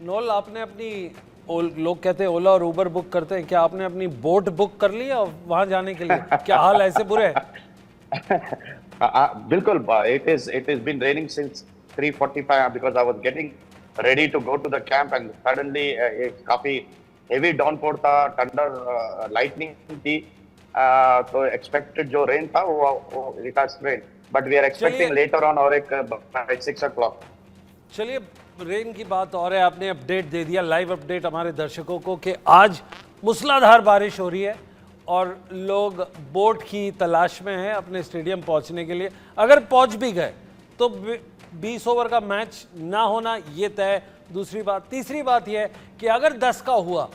Known, आपने अपनी लोग कहते हैं ओला और उबर बुक करते हैं, क्या आपने अपनी बोट बुक कर ली है वहां जाने के लिए? क्या हाल ऐसे बुरे है? बिल्कुल, it is been raining since 3:45 because I was getting ready to go to the camp and suddenly एक काफी heavy downpour था, thunder, lightning थी, तो expected जो rain था वो it has rained, but we are expecting चलिए later on और एक by 6 o'clock. चलिए, रेन की बात और है, आपने अपडेट दे दिया, लाइव अपडेट हमारे दर्शकों को कि आज मूसलाधार बारिश हो रही है और लोग बोट की तलाश में हैं अपने स्टेडियम पहुंचने के लिए। अगर पहुंच भी गए तो 20 ओवर का मैच ना होना ये तय। दूसरी बात, तीसरी बात यह है कि अगर 10 का हुआ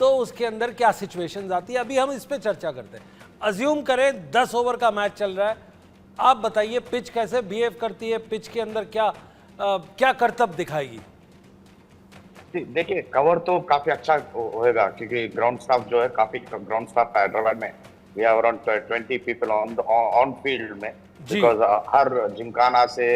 तो उसके अंदर क्या सिचुएशंस आती है, अभी हम इस पे चर्चा करते हैं। अज्यूम करें 10 ओवर का मैच चल रहा है, आप बताइए पिच कैसे बिहेव करती है, पिच के अंदर क्या करतब दिखाएगी? देखिए, कवर तो काफी अच्छा होएगा क्योंकि ग्राउंड स्टाफ जो है, काफी ग्राउंड स्टाफ हैदराबाद में, we have around 20 people on field में, बिकॉज हर जिमखाना से,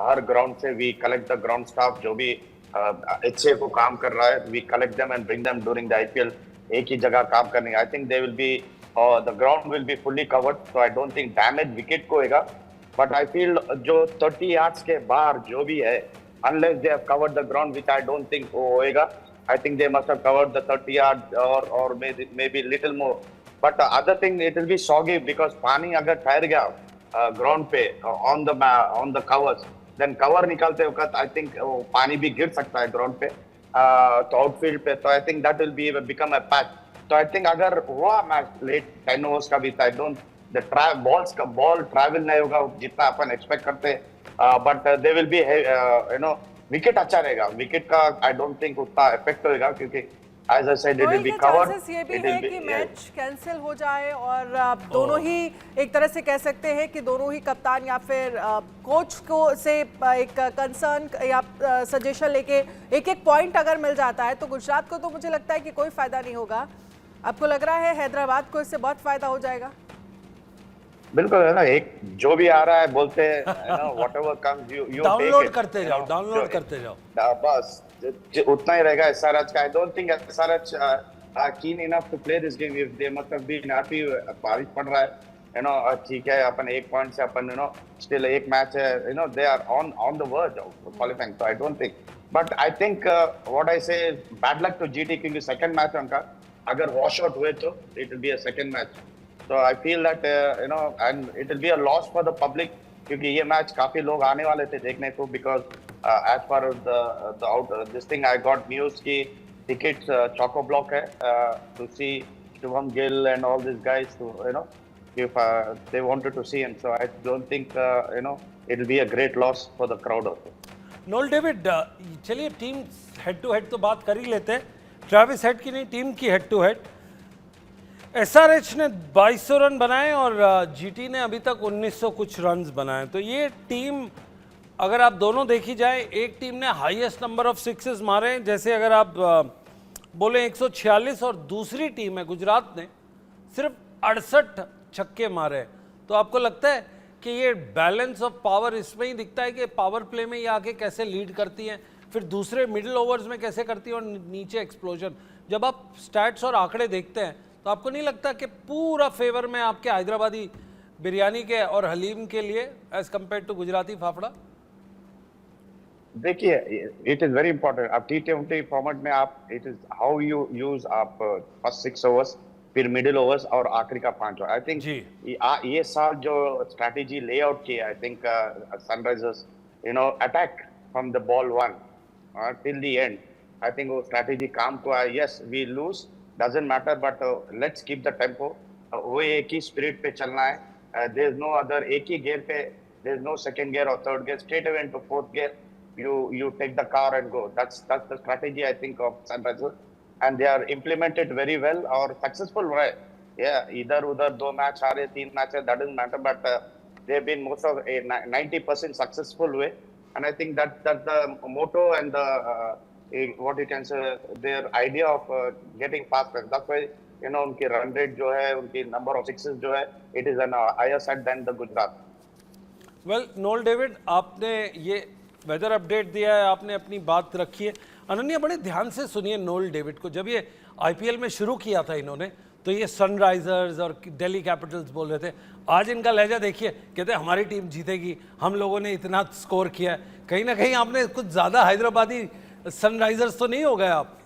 हर ग्राउंड से we collect the ground staff जो भी अच्छे को काम कर रहा है, we collect them and bring them during the IPL. एक ही जगह काम करने, I think they will be, the ground will be fully covered, so I don't think damage wicket को होएगा। बट आई फील जो 30 यार्ड्स के बाहर जो भी है, unless they have covered the ground, which I don't think होएगा, I think they must have covered the 30 yards or maybe little more. But other thing, it will be soggy because पानी अगर ठहर गया ground पे on the covers, then cover निकालते वक्त I think पानी भी गिर सकता है ground पे, तो outfield पे, तो I think that will become a patch. तो I think अगर हुआ मैच late 10 overs का भी, I don't, the ball travel नहीं होगा जितना अपन expect करते हैं, but they will be, wicket अच्छा रहेगा, विकेट का आई डोंट थिंक उतना इफेक्ट होएगा क्योंकि as I said it will be covered. ये भी है कि मैच कैंसिल हो जाए और दोनों ही एक तरह से कह सकते हैं कि दोनों ही कप्तान या फिर कोच को से एक कंसर्न या सजेशन लेके एक एक पॉइंट अगर मिल जाता है तो गुजरात को तो मुझे लगता है कि कोई फायदा नहीं होगा। आपको लग रहा है हैदराबाद को इससे बहुत फायदा हो जाएगा? बिल्कुल है ना, एक जो भी आ रहा है बोलते हैं व्हाटएवर कम्स यू डाउनलोड करते जाओ, डाउनलोड करते जाओ, बस उतना ही रहेगा एसआरएच का। आई don't think SRH are keen enough to play this game. If they must have been happy, बारिश पड़ रहा है, ठीक है, अपन एक पॉइंट से अपन स्टिल एक मैच है, they are on the verge of qualifying, so I don't think, but I think what I say is bad luck to GT क्योंकि सेकंड मैच उनका अगर वॉश आउट हुए तो it will be a second match. So I feel that and it will be a loss for the public क्योंकि ये match काफी लोग आने वाले थे देखने को, because as far as the this thing I got news की tickets choco block है to see Shubham Gill and all these guys to if they wanted to see him, so I don't think it will be a great loss for the crowd also. Noel David, चलिए team head to head तो बात कर ही लेते हैं, Travis head की नहीं, team की head to head. SRH ने 2200 रन बनाए और जीटी ने अभी तक 1900 कुछ रन्स बनाए, तो ये टीम अगर आप दोनों देखी जाए, एक टीम ने हाईएस्ट नंबर ऑफ सिक्सेस मारे, जैसे अगर आप बोले 146, और दूसरी टीम है गुजरात ने सिर्फ 68 छक्के मारे, तो आपको लगता है कि ये बैलेंस ऑफ पावर इसमें ही दिखता है कि पावर प्ले में ये आके कैसे लीड करती हैं, फिर दूसरे मिडिल ओवर्स में कैसे करती हैं और नीचे एक्सप्लोजन। जब आप स्टैट्स और आंकड़े देखते हैं तो आपको नहीं लगता कि पूरा फेवर में आपके हैदराबादी बिरयानी के और हलीम के लिए as compared to Gujarati fafda? देखिए, इट इज वेरी इंपॉर्टेंट। आप T20 फॉर्मेट में आप it is how you use आप फर्स्ट 6 ओवर्स, फिर मिडिल ओवर्स और आखिरी का 5 ओवर। आई थिंक ये साल जो स्ट्रैटेजी लेआउट की, I think Sunrisers attack from the ball 1 till the end, I think वो स्ट्रैटेजी काम को आया। Yes, we lose, doesn't matter, but let's keep the tempo. वो एक ही स्पिरिट पे चलना है, there is no other, एक ही गियर पे, there is no second gear or third gear, straight away into fourth gear you take the car and go. That's the strategy I think of Sunrisers, and they are implemented very well और successful रहे। yeah, इधर उधर 2 match हारे, 3 match है, that doesn't matter, but they have been most of 90% successful way, and I think that's the motto and the what you can say, their idea of getting faster. That's why उनकी run rate जो है, उनकी number of sixes जो है, it is an higher side than the Gujarat. Well, Noel David, आपने ये weather update दिया है, आपने अपनी बात रखी है। अनन्या बड़े ध्यान से सुनिए नोएल डेविड को। जब ये आईपीएल में शुरू किया था इन्होंने, तो ये सनराइजर्स और दिल्ली कैपिटल्स बोल रहे थे। आज इनका लहजा देखिए, कहते हैं हमारी टीम जीतेगी, हम लोगों ने इतना स्कोर किया है। कहीं ना कहीं आपने कुछ ज़्यादा हैदराबादी सनराइजर्स तो नहीं हो गए आप?